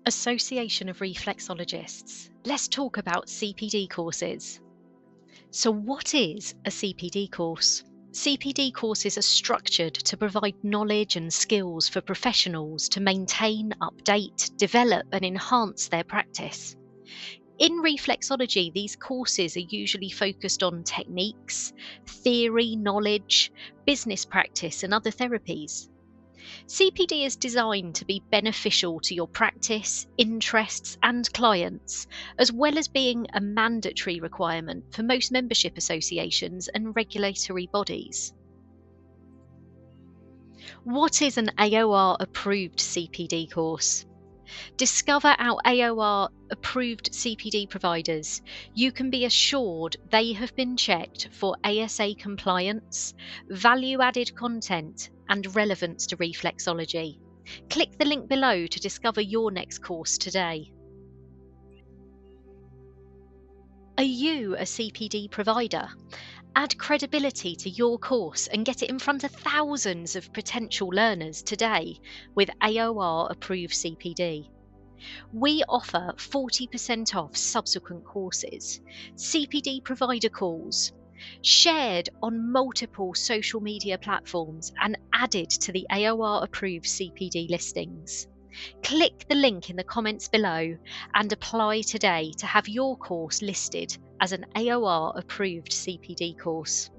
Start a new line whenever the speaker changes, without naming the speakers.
Association of Reflexologists. Let's talk about CPD courses. So what is a CPD course? CPD courses are structured to provide knowledge and skills for professionals to maintain, update, develop and enhance their practice. In reflexology, these courses are usually focused on techniques, theory, knowledge, business practice and other therapies. CPD is designed to be beneficial to your practice, interests, and clients, as well as being a mandatory requirement for most membership associations and regulatory bodies. What is an AOR approved CPD course? Discover our AOR approved CPD providers. You can be assured they have been checked for ASA compliance, value added content, and relevance to reflexology. Click the link below to discover your next course today. Are you a CPD provider? Add credibility to your course and get it in front of thousands of potential learners today with AOR approved CPD. We offer 40% off subsequent courses, CPD provider calls, shared on multiple social media platforms and added to the AOR approved CPD listings. Click the link in the comments below and apply today to have your course listed as an AOR approved CPD course.